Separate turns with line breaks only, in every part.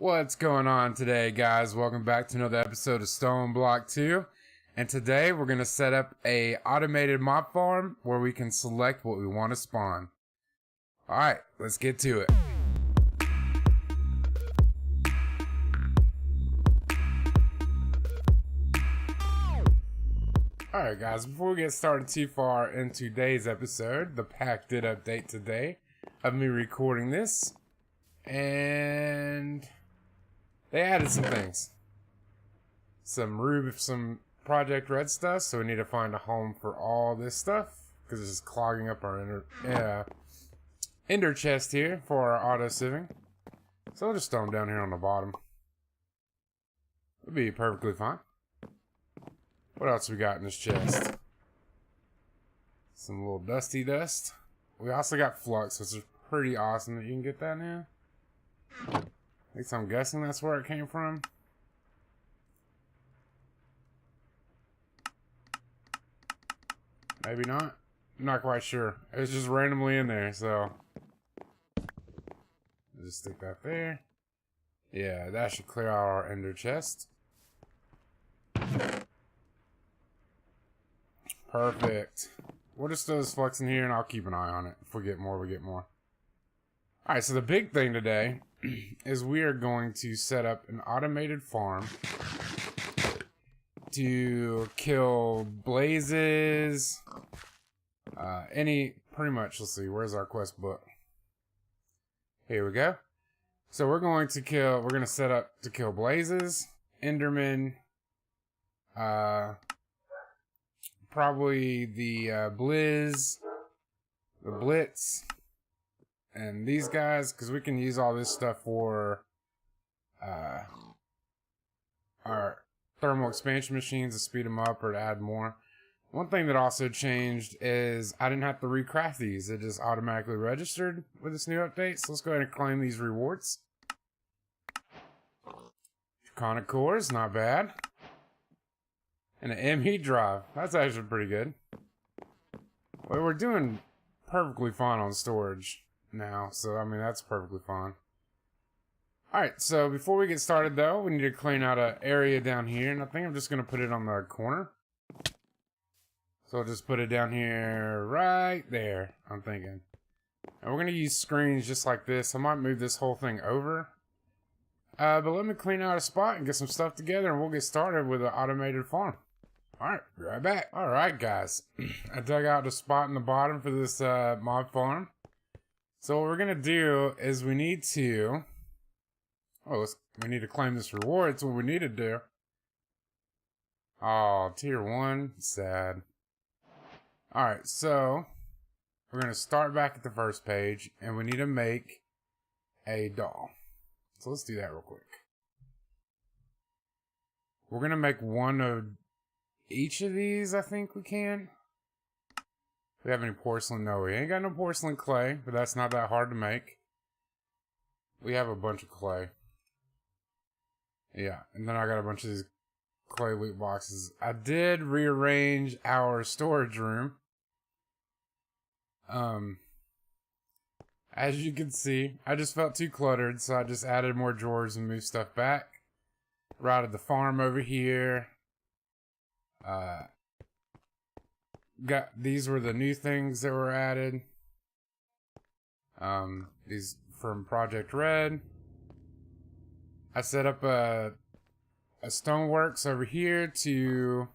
What's going on today, guys? Welcome back to another episode of Stoneblock 2. And today we're going to set up a automated mob farm where we can select what we want to spawn. Alright, let's get to it. Alright guys, before we get started too far in today's episode, the pack did update today of me recording this. And they added some things. Some Project Red stuff, so we need to find a home for all this stuff, because it's just clogging up our ender chest here for our auto-sieving. So I'll just throw them down here on the bottom. It'll be perfectly fine. What else we got in this chest? Some little dusty dust. We also got flux, which is pretty awesome that you can get that now. At least I'm guessing that's where it came from. Maybe not. I'm not quite sure. It was just randomly in there, so I'll just stick that there. Yeah, that should clear out our ender chest. Perfect. We'll just throw this flux in here and I'll keep an eye on it. If we get more, we get more. Alright, so the big thing today is we are going to set up an automated farm to kill blazes, pretty much. Let's see, where's our quest book? Here we go. So we're going to set up to kill blazes, Enderman, probably the Blizz, the Blitz, and these guys, because we can use all this stuff for our thermal expansion machines to speed them up or to add more. One thing that also changed is I didn't have to recraft these. It just automatically registered with this new update. So let's go ahead and claim these rewards. Draconic cores, not bad. And an ME drive. That's actually pretty good. Well, we're doing perfectly fine on storage now. So, I mean, that's perfectly fine. Alright, so before we get started though, we need to clean out an area down here, and I think I'm just going to put it on the corner. So I'll just put it down here right there, I'm thinking. And we're going to use screens just like this. I might move this whole thing over. But let me clean out a spot and get some stuff together, and we'll get started with an automated farm. Alright, be right back. Alright guys, I dug out the spot in the bottom for this mob farm. So what we're going to do is we need to claim this reward. That's what we need to do. Oh, tier 1. Sad. Alright, so we're going to start back at the first page, and we need to make a doll. So let's do that real quick. We're going to make one of each of these, I think we can. Do we have any porcelain? No, we ain't got no porcelain clay, but that's not that hard to make. We have a bunch of clay. Yeah, and then I got a bunch of these clay loot boxes. I did rearrange our storage room. As you can see, I just felt too cluttered, so I just added more drawers and moved stuff back. Routed the farm over here. These were the new things that were added. These from Project Red. I set up a stoneworks over here to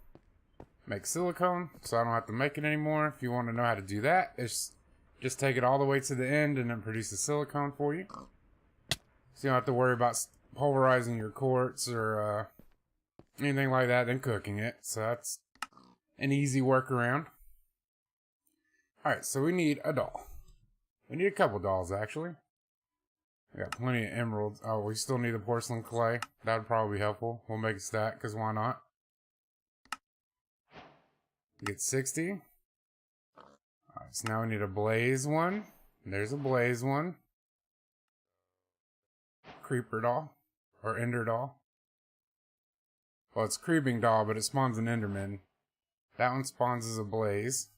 make silicone, so I don't have to make it anymore. If you want to know how to do that, it's just take it all the way to the end and then produce the silicone for you. So you don't have to worry about pulverizing your quartz or anything like that, then cooking it. So that's an easy workaround. Alright, so we need a doll. We need a couple dolls, actually. I got plenty of emeralds. Oh, we still need the porcelain clay. That would probably be helpful. We'll make a stack, because why not? Get 60. Alright, so now we need a blaze one. There's a blaze one. Creeper doll. Or ender doll. Well, it's creeping doll, but it spawns an enderman. That one spawns as a blaze.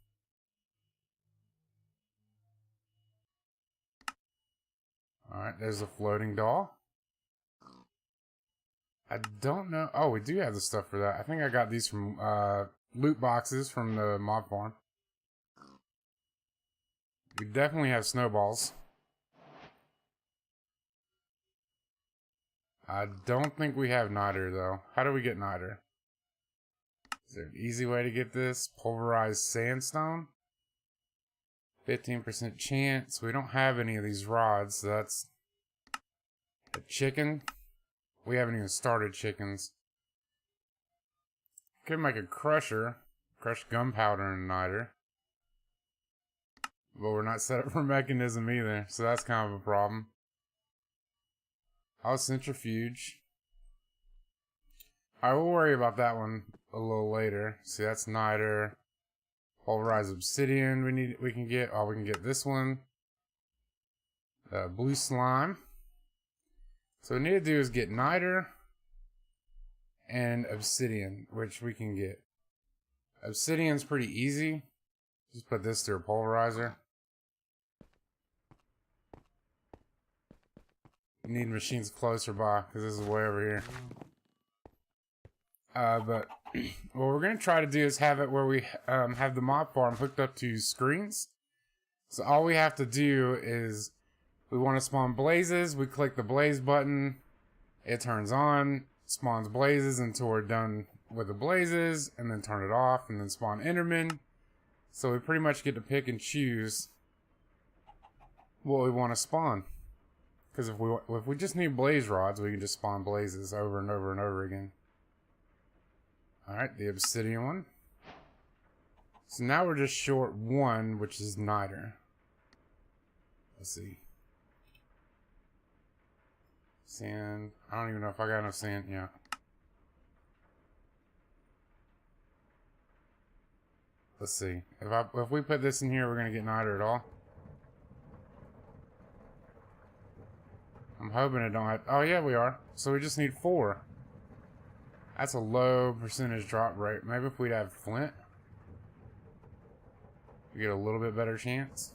Alright, there's a floating doll. I don't know. Oh, we do have the stuff for that. I think I got these from loot boxes from the mob farm. We definitely have snowballs. I don't think we have niter though. How do we get niter? Is there an easy way to get this? Pulverized sandstone? 15% chance. We don't have any of these rods, so that's a chicken. We haven't even started chickens. Could make a crusher. Crush gunpowder and niter. But we're not set up for mechanism either, so that's kind of a problem. Oh, centrifuge. I will worry about that one a little later. See, that's niter. Pulverized obsidian we can get. Oh, we can get this one. Blue slime. So what we need to do is get niter and obsidian, which we can get. Obsidian's pretty easy. Just put this through a pulverizer. You need machines closer by, because this is way over here. But what we're going to try to do is have it where we have the mob farm hooked up to screens. So all we have to do is, we want to spawn blazes, we click the blaze button, it turns on, spawns blazes until we're done with the blazes, and then turn it off, and then spawn Enderman. So we pretty much get to pick and choose what we want to spawn. Because if we just need blaze rods, we can just spawn blazes over and over and over again. Alright, the obsidian one. So now we're just short one, which is niter. Let's see. Sand. I don't even know if I got enough sand. Yeah. Let's see. If we put this in here, we're gonna get niter at all. I'm hoping it don't have... Oh yeah, we are. So we just need 4. That's a low percentage drop rate. Maybe if we'd have flint, we get a little bit better chance.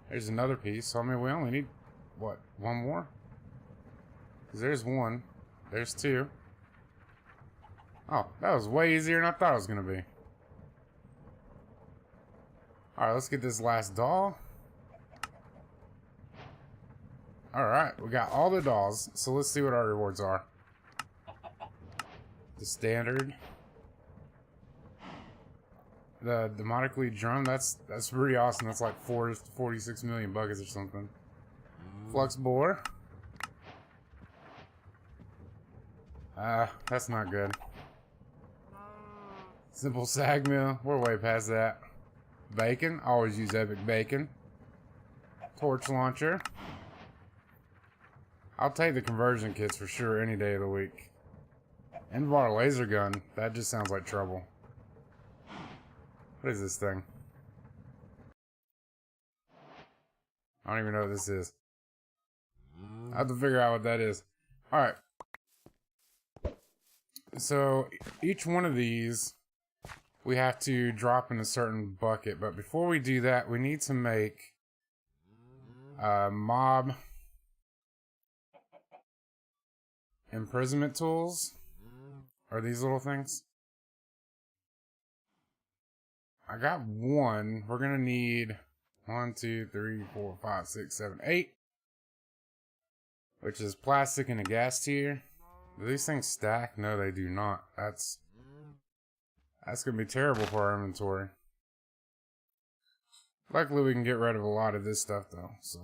There's another piece. So I mean, we only need, what, 1 more? Because there's 1. There's 2. Oh, that was way easier than I thought it was going to be. Alright, let's get this last doll. Alright, we got all the dolls. So let's see what our rewards are. The standard. The demonically drum, that's pretty awesome. That's like 46 million buckets or something. Flux bore. That's not good. Simple sag mill, we're way past that. Bacon, always use epic bacon. Torch launcher. I'll take the conversion kits for sure any day of the week. End of our laser gun, that just sounds like trouble. What is this thing? I don't even know what this is. I have to figure out what that is. Alright. So, each one of these, we have to drop in a certain bucket. But before we do that, we need to make mob imprisonment tools. Are these little things? I got 1. We're gonna need 1, 2, 3, 4, 5, 6, 7, 8. Which is plastic and a gas tier. Do these things stack? No, they do not. That's gonna be terrible for our inventory. Luckily, we can get rid of a lot of this stuff though. So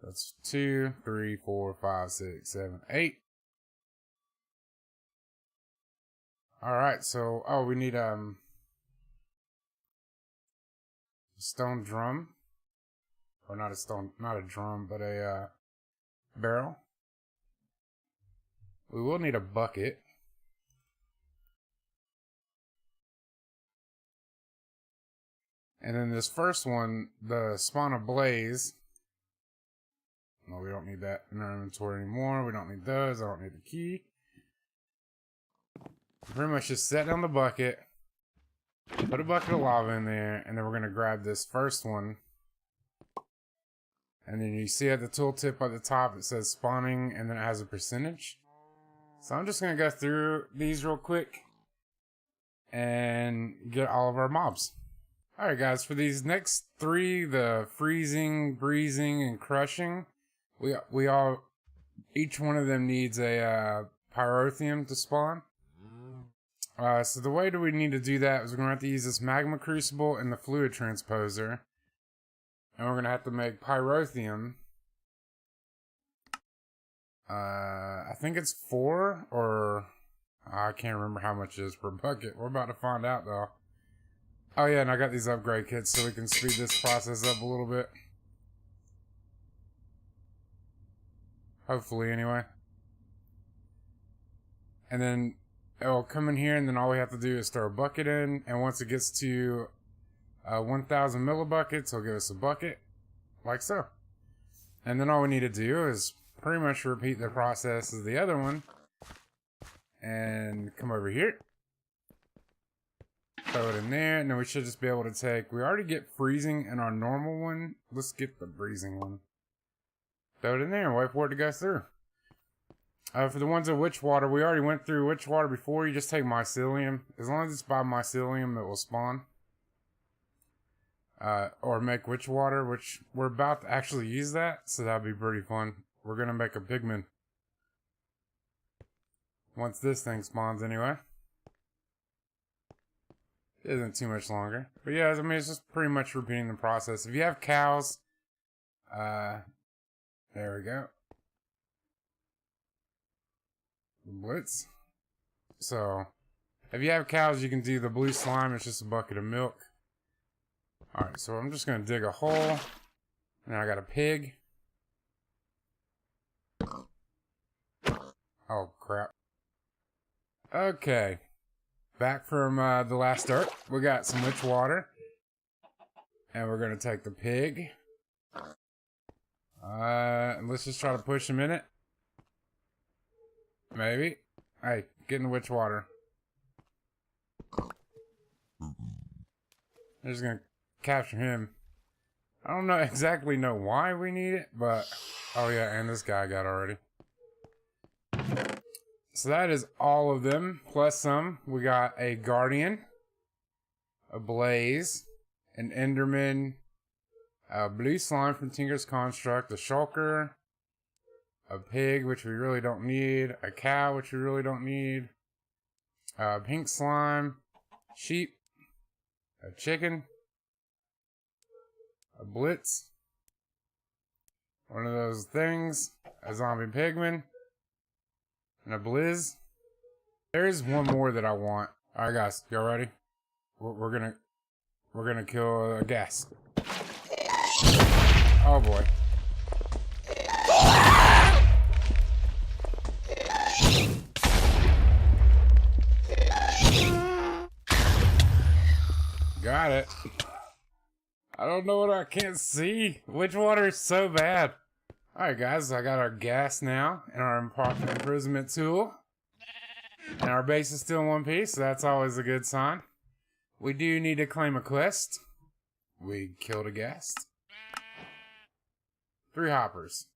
that's 2, 3, 4, 5, 6, 7, 8. Alright, so, oh, we need, stone drum. Or not a drum, but a, barrel. We will need a bucket. And then this first one, the spawn a blaze. No, we don't need that in our inventory anymore. We don't need those. I don't need the key. Pretty much just set down the bucket, put a bucket of lava in there, and then we're going to grab this first one And then you see at the tooltip at the top, it says spawning, and then it has a percentage. So I'm just going to go through these real quick and get all of our mobs. Alright guys, for these next three, the freezing, breezing, and crushing, each one of them needs a pyrothan to spawn. So the way that we need to do that is we're going to have to use this magma crucible and the fluid transposer. And we're going to have to make pyrothan. I think it's 4 or I can't remember how much it is per bucket. We're about to find out though. Oh yeah, and I got these upgrade kits so we can speed this process up a little bit. Hopefully anyway. And then it'll come in here and then all we have to do is throw a bucket in, and once it gets to 1,000 millibuckets, it'll give us a bucket, like so. And then all we need to do is pretty much repeat the process as the other one. And come over here. Throw it in there, and then we should just be able to take... We already get freezing in our normal one. Let's get the breezing one. Throw it in there and wait for it to go through. For the ones at witchwater, we already went through witchwater before. You just take mycelium. As long as it's by mycelium, it will spawn. Or make witchwater, which we're about to actually use that, so that'll be pretty fun. We're gonna make a pigman. Once this thing spawns anyway. It isn't too much longer. But yeah, I mean, it's just pretty much repeating the process. If you have cows, there we go. Blitz. So, if you have cows, you can do the blue slime. It's just a bucket of milk. Alright, so I'm just going to dig a hole. And I got a pig. Oh, crap. Okay. Back from the last dirt. We got some witch water. And we're going to take the pig. And let's just try to push him in it. Maybe. Hey, get in the witch water. I'm just gonna capture him. I don't know exactly why we need it, but oh yeah, and this guy got already. So that is all of them, plus some. We got a guardian, a blaze, an enderman, a blue slime from Tinker's Construct, a shulker, a pig, which we really don't need, a cow, which we really don't need, pink slime, sheep, a chicken, a blitz, one of those things, a zombie pigman, and a blizz. There's one more that I want. Alright guys, y'all ready? We're gonna kill a ghast. Oh boy. Got it. I don't know what I can't see. Witchwater is so bad. Alright guys, I got our ghast now and our imprisonment tool. And our base is still in one piece, so that's always a good sign. We do need to claim a quest. We killed a ghast. 3 hoppers.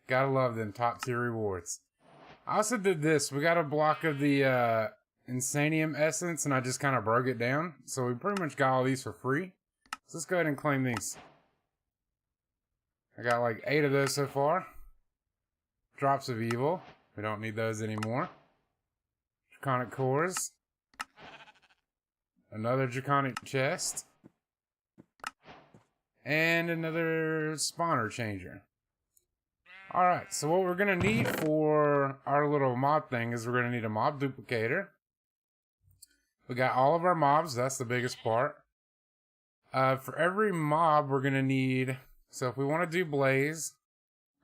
Gotta love them top tier rewards. I also did this. We got a block of the Insanium essence, and I just kind of broke it down. So we pretty much got all these for free. So let's go ahead and claim these. I got like 8 of those so far. Drops of evil. We don't need those anymore. Draconic cores. Another draconic chest. And another spawner changer. Alright, so what we're going to need for our little mob thing is we're going to need a mob duplicator. We got all of our mobs, that's the biggest part. For every mob we're going to need, so if we want to do blaze,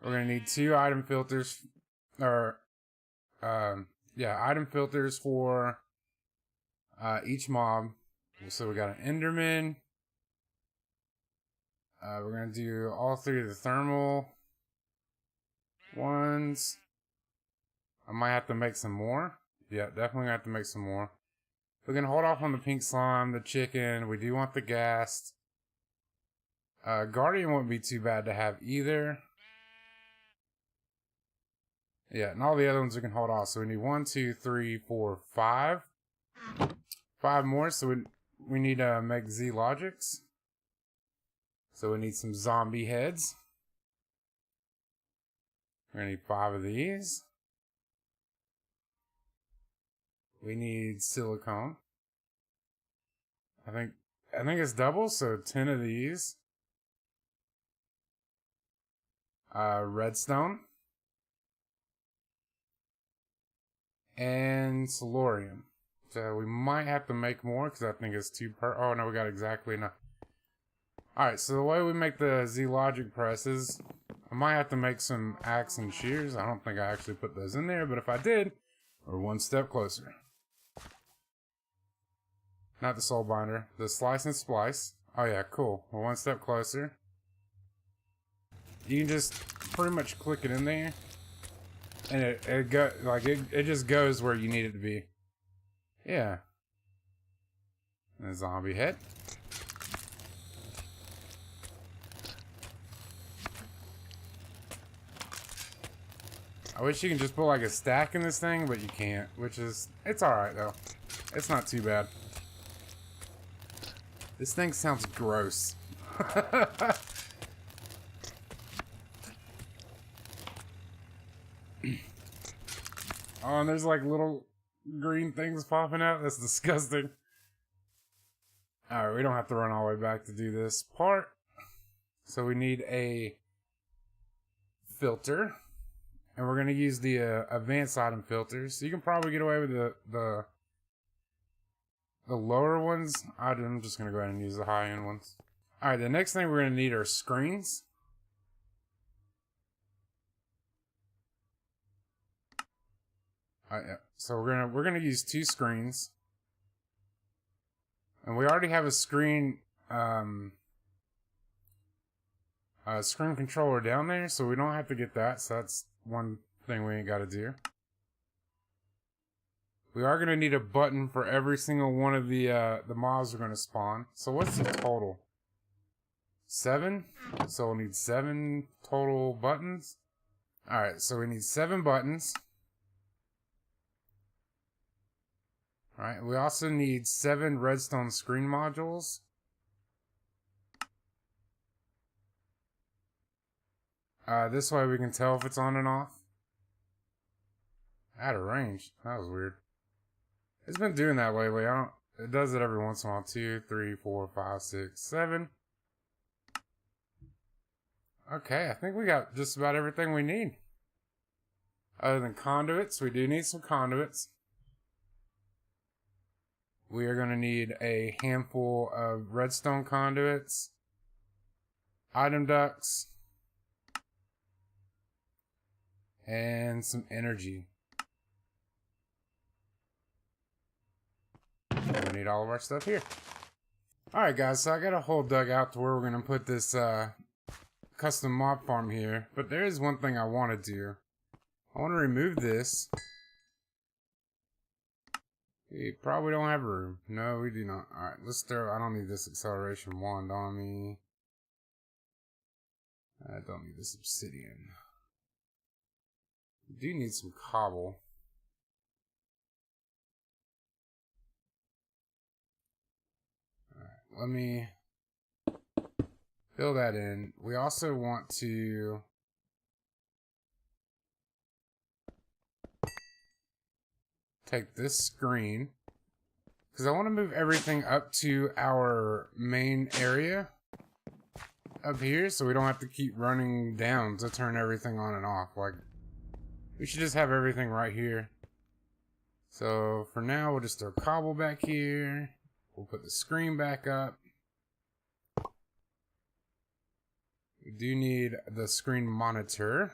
we're going to need 2 item filters, or, item filters for each mob. So we got an enderman. We're going to do all 3 of the thermal ones. I might have to make some more. Yeah, definitely have to make some more. We're going to hold off on the pink slime, the chicken. We do want the ghast. Guardian wouldn't be too bad to have either. Yeah, and all the other ones we can hold off. So we need 1, 2, 3, 4, 5. 5 more, so we need to make Z logics. So we need some zombie heads. We're gonna need 5 of these. We need silicone. I think it's double, so 10 of these. Redstone. And Solarium. So we might have to make more because I think it's oh no, we got exactly enough. Alright, so the way we make the Z logic presses, I might have to make some axe and shears. I don't think I actually put those in there, but if I did, we're one step closer. Not the soul binder, the slice and splice. Oh yeah, cool. We're one step closer. You can just pretty much click it in there, and it just goes where you need it to be. Yeah. And a zombie head. I wish you can just put like a stack in this thing, but you can't, it's alright though. It's not too bad. This thing sounds gross. Oh, and there's like little green things popping out. That's disgusting. Alright, we don't have to run all the way back to do this part. So we need a filter. And we're going to use the advanced item filters. So you can probably get away with the lower ones. I'm just going to go ahead and use the high-end ones. Alright, the next thing we're going to need are screens. Yeah. So we're gonna use 2 screens, and we already have a screen screen controller down there, so we don't have to get that. So that's one thing we ain't got to do. We are gonna need a button for every single one of the mobs we're gonna spawn. So what's the total? 7. So we'll need 7 total buttons. All right, so we need 7 buttons. Alright, we also need 7 redstone screen modules. This way we can tell if it's on and off. Out of range. That was weird. It's been doing that lately. It does it every once in a while. 2, 3, 4, 5, 6, 7. Okay, I think we got just about everything we need. Other than conduits, we do need some conduits. We are going to need a handful of redstone conduits, item ducts, and some energy. We need all of our stuff here. Alright guys, so I got a hole dug out to where we're going to put this custom mob farm here. But there is one thing I want to do. I want to remove this. We probably don't have room. No, we do not. Alright, let's throw... I don't need this acceleration wand on me. I don't need this obsidian. We do need some cobble. Alright, let me fill that in. We also want to... take this screen, because I want to move everything up to our main area up here, so we don't have to keep running down to turn everything on and off. Like, we should just have everything right here. So for now, we'll just throw cobble back here. We'll put the screen back up. We do need the screen monitor.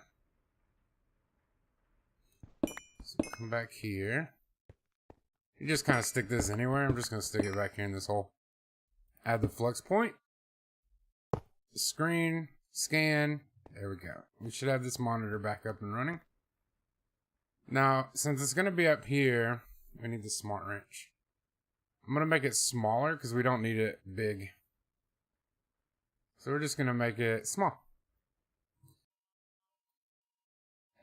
So come back here. You just kind of stick this anywhere. I'm just going to stick it back here in this hole. Add the flux point. Screen. Scan. There we go. We should have this monitor back up and running. Now, since it's going to be up here, we need the smart wrench. I'm going to make it smaller because we don't need it big. So we're just gonna make it small.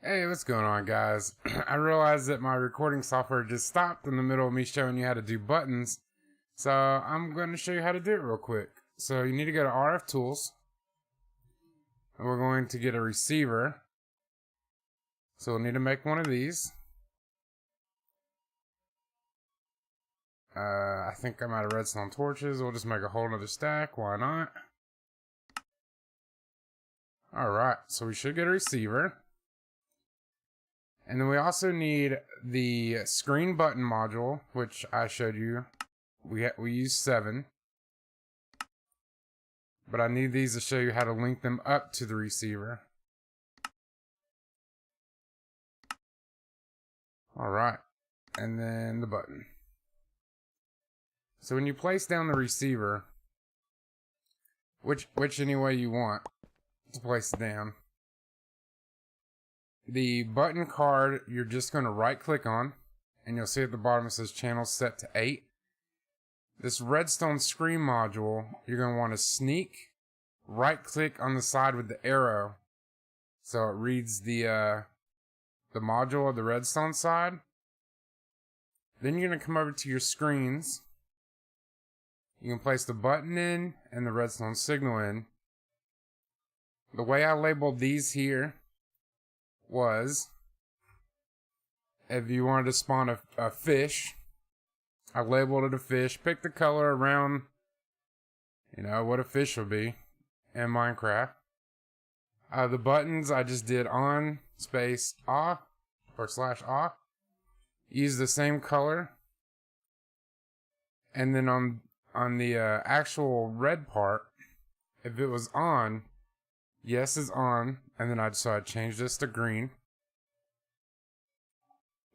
Hey, what's going on, guys? I realized that my recording software just stopped in the middle of me showing you how to do buttons. So I'm going to show you how to do it real quick. So you need to go to RF Tools. And we're going to get a receiver. So we'll need to make one of these. I think I'm out of redstone torches. We'll just make a whole nother stack. Why not? Alright, so we should get a receiver. And then we also need the screen button module, which I showed you. We use 7. But I need these to show you how to link them up to the receiver. Alright, and then the button. So when you place down the receiver, which any way you want to place it down, the button card you're just going to right click on, and you'll see at the bottom it says channel set to 8. This redstone screen module, you're going to want to sneak right click on the side with the arrow so it reads the module of the redstone side. Then you're going to come over to your screens. You can place the button in and the redstone signal in. The way I labeled these here was, if you wanted to spawn a fish, I labeled it a fish. Pick the color around, what a fish will be in Minecraft. The buttons I just did on space off or /off. Use the same color. And then on the actual red part, if it was on, yes is on, and then I changed this to green.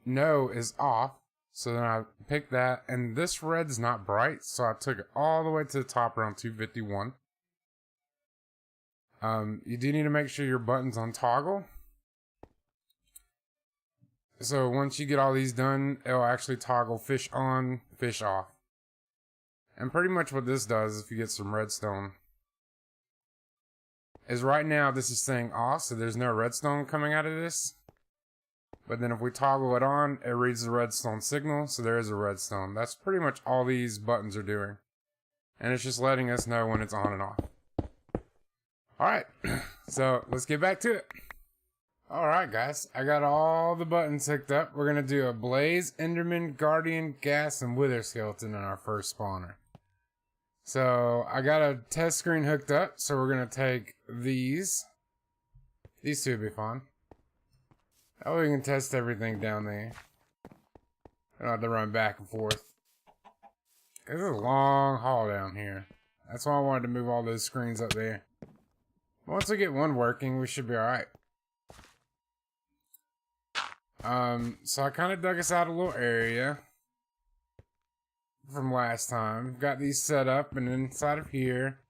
No is off, so then I picked that, and this red's not bright, so I took it all the way to the top around 251. You do need to make sure your button's on toggle. So once you get all these done, it'll actually toggle fish on, fish off. And pretty much what this does, if you get some redstone, is right now this is saying off, so there's no redstone coming out of this. But then if we toggle it on, it reads the redstone signal, so there is a redstone. That's pretty much all these buttons are doing. And it's just letting us know when it's on and off. Alright, so let's get back to it. Alright guys, I got all the buttons hooked up. We're going to do a Blaze, Enderman, Guardian, Ghast, and Wither skeleton in our first spawner. So I got a test screen hooked up, so we're going to take these. These two would be fun. That way we can test everything down there. I don't have to run back and forth. This is a long haul down here. That's why I wanted to move all those screens up there. Once we get one working, we should be alright. So I kind of dug us out a little area from last time. Got these set up, and inside of here,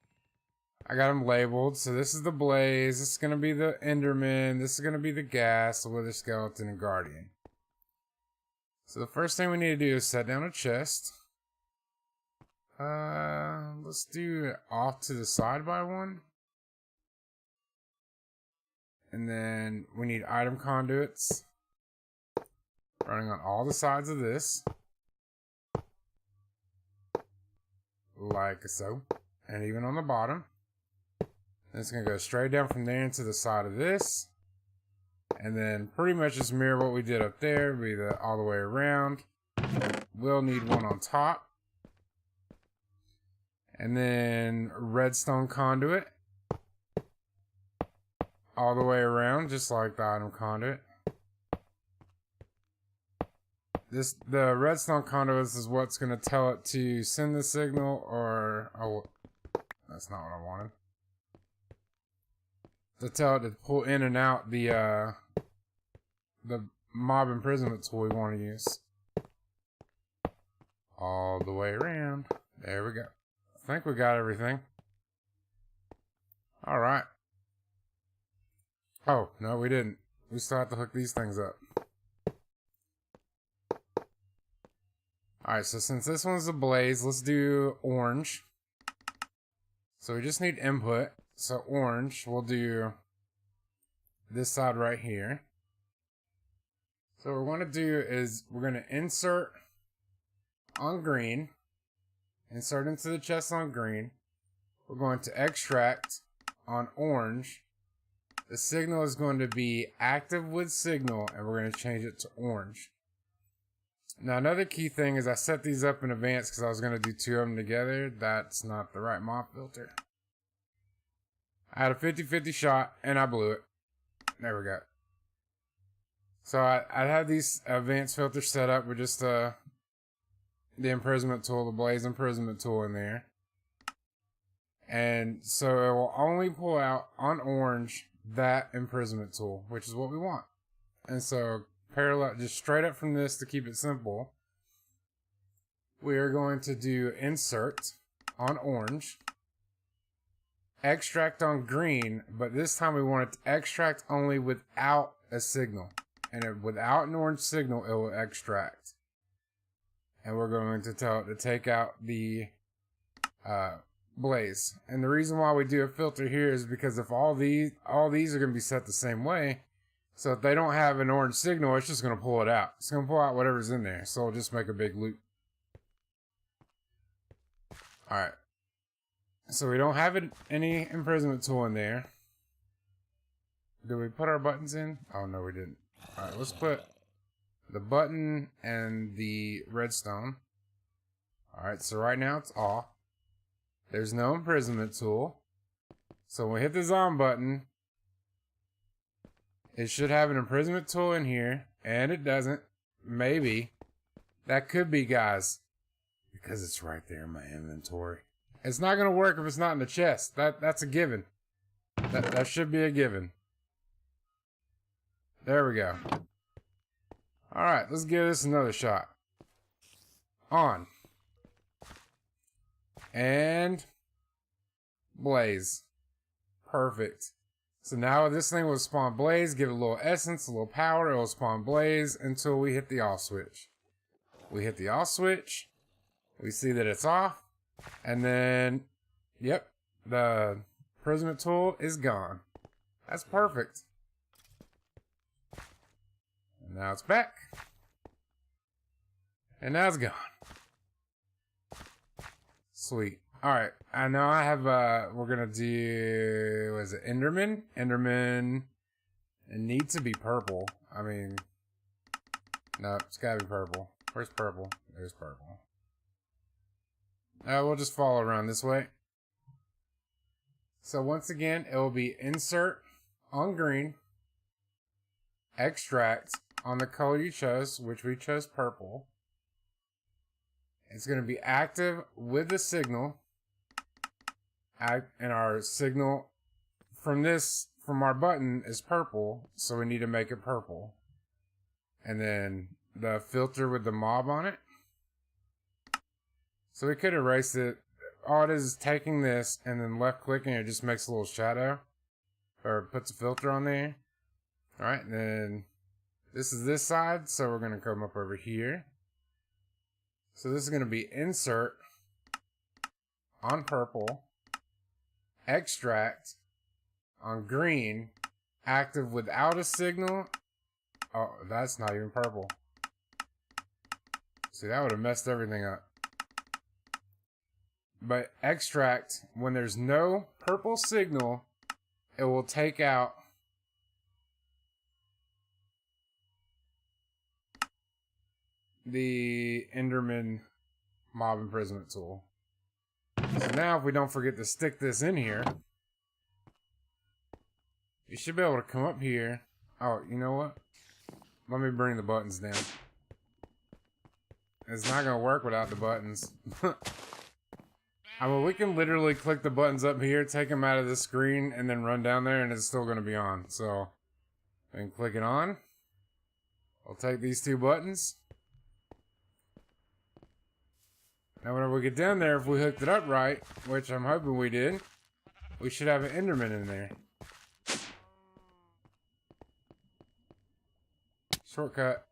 I got them labeled. So this is the Blaze, this is going to be the Enderman, this is going to be the Ghast, the Wither skeleton, and Guardian. So the first thing we need to do is set down a chest. Let's do it off to the side by one. And then we need item conduits running on all the sides of this. Like so. And even on the bottom. And it's going to go straight down from there into the side of this. And then pretty much just mirror what we did up there. Be all the way around. We'll need one on top. And then redstone conduit. All the way around, just like the item conduit. The redstone conduit is what's going to tell it to send the signal, or... Oh, that's not what I wanted. To tell it to pull in and out the mob imprisonment tool we want to use. All the way around. There we go. I think we got everything. Alright. Oh, no, we didn't. We still have to hook these things up. Alright, so since this one's a Blaze, let's do orange. So we just need input. so orange, we'll do this side right here. So what we're going to do is we're going to insert on green, insert into the chest on green. We're going to extract on orange. The signal is going to be active with signal, and we're going to change it to orange. Now, another key thing is I set these up in advance because I was going to do two of them together. That's not the right mob filter. I had a 50-50 shot, and I blew it. There we go. So I had these advanced filters set up with just the imprisonment tool, the blaze imprisonment tool in there. And so it will only pull out on orange that imprisonment tool, which is what we want. And so parallel, just straight up from this to keep it simple, we are going to do insert on orange, extract on green, but this time we want it to extract only without a signal. And without an orange signal, it will extract. And we're going to tell it to take out the blaze. And the reason why we do a filter here is because if all these are going to be set the same way, so if they don't have an orange signal, it's just going to pull it out. It's going to pull out whatever's in there. So it'll just make a big loop. Alright. So we don't have any imprisonment tool in there. Did we put our buttons in? Oh, no, we didn't. Alright, let's put the button and the redstone. Alright, so right now it's off. There's no imprisonment tool. So when we hit the zombie button, it should have an imprisonment tool in here, and it doesn't. Maybe. That could be, guys, because it's right there in my inventory. It's not going to work if it's not in the chest. That's a given. That should be a given. There we go. Alright, let's give this another shot. On. And blaze. Perfect. So now this thing will spawn blaze, give it a little essence, a little power, it will spawn blaze until we hit the off switch. We hit the off switch, we see that it's off, and then, yep, the imprisonment tool is gone. That's perfect. And now it's back. And now it's gone. Sweet. Alright, I know I have, we're gonna do, what is it, Enderman? Enderman, it needs to be purple. I mean, no, it's gotta be purple. Where's purple? There's purple. We'll just follow around this way. So once again, it will be insert on green, extract on the color you chose, which we chose purple. It's going to be active with the signal. And our signal from our button is purple, so we need to make it purple. And then the filter with the mob on it. So we could erase it. All it is taking this and then left clicking, it just makes a little shadow. Or puts a filter on there. Alright, and then this is this side, so we're going to come up over here. So this is going to be insert on purple, extract on green, active without a signal. Oh, that's not even purple. See, that would have messed everything up. But extract, when there's no purple signal, it will take out the Enderman mob imprisonment tool. So now if we don't forget to stick this in here, you should be able to come up here. Oh, you know what? Let me bring the buttons down. It's not going to work without the buttons. I mean, we can literally click the buttons up here, take them out of the screen, and then run down there, and it's still going to be on. So, and click it on. I'll take these two buttons. Now, whenever we get down there, if we hooked it up right, which I'm hoping we did, we should have an Enderman in there. Shortcut.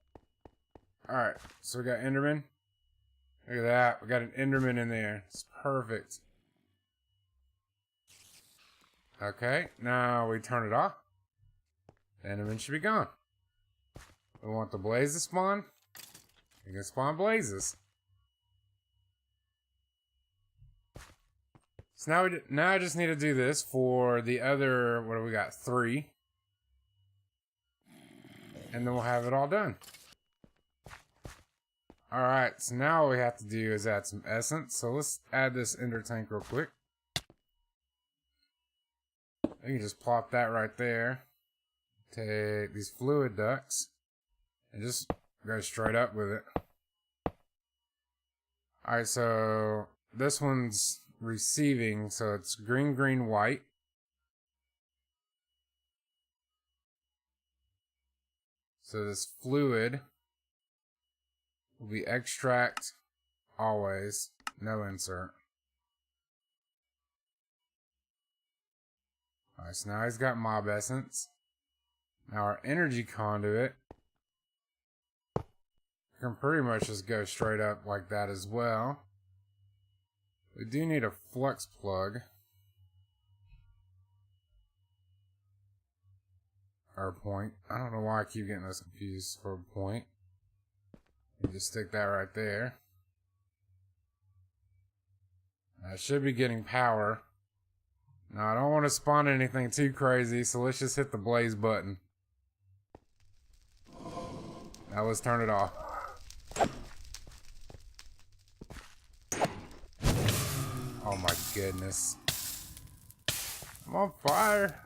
Alright, so we got Enderman. Look at that. We got an Enderman in there. It's perfect. Okay, now we turn it off. The Enderman should be gone. We want the blaze to spawn. You can spawn blazes. So now I just need to do this for the other, what do we got, 3. And then we'll have it all done. Alright, so now all we have to do is add some essence. So let's add this ender tank real quick. We can just plop that right there. Take these fluid ducts and just go straight up with it. Alright, so this one's receiving, so it's green, green, white. So this fluid will be extract always, no insert. Alright, so now he's got mob essence. Now our energy conduit can pretty much just go straight up like that as well. We do need a flux plug. Or a point. I don't know why I keep getting this confused for a point. You just stick that right there. I should be getting power. Now I don't want to spawn anything too crazy, so let's just hit the blaze button. Now let's turn it off. Oh my goodness. I'm on fire.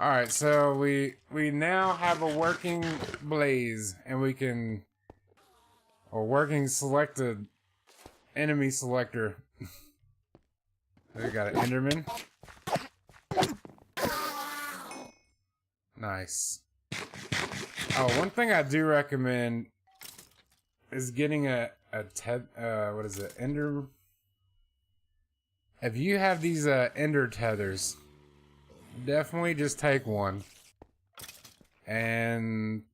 Alright, so we now have a working blaze, and we can... a working selected enemy selector. We got an Enderman. Nice. Oh, one thing I do recommend is getting what is it? Ender... If you have these ender tethers, definitely just take one and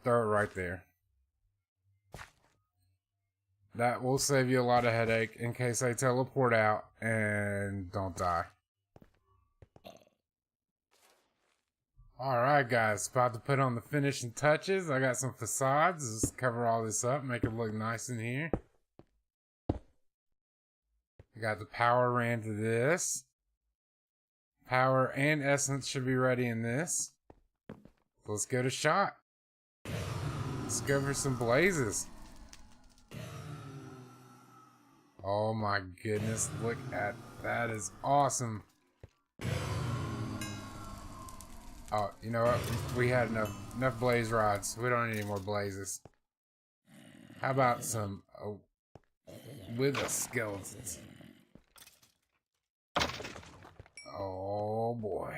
throw it right there. That will save you a lot of headache in case they teleport out and don't die. Alright guys, about to put on the finishing touches. I got some facades. Just cover all this up, make it look nice in here. I got the power ran to this. Power and essence should be ready in this. So let's go to shot. Let's go for some blazes. Oh my goodness, look at that, is awesome. Oh, you know what? We had enough blaze rods. We don't need any more blazes. How about some wither skeletons? Oh boy.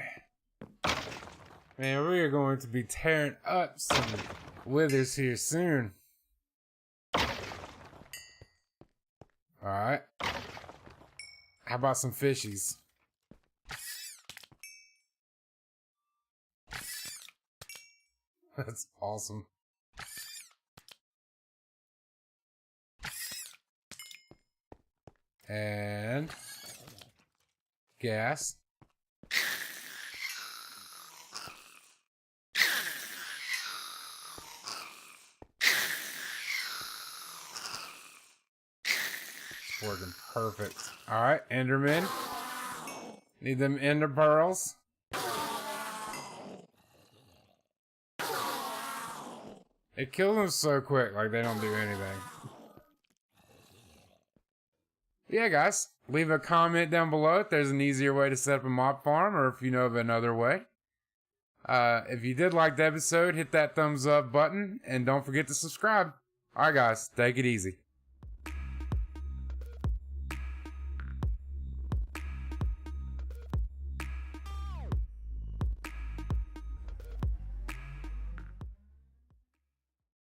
Man, we are going to be tearing up some withers here soon. Alright. How about some fishies? That's awesome. And gas. Working perfect. Alright, Enderman. Need them ender pearls. It kills them so quick, like they don't do anything. Yeah, guys, leave a comment down below if there's an easier way to set up a mob farm, or if you know of another way. If you did like the episode, hit that thumbs up button, and don't forget to subscribe. Alright guys, take it easy.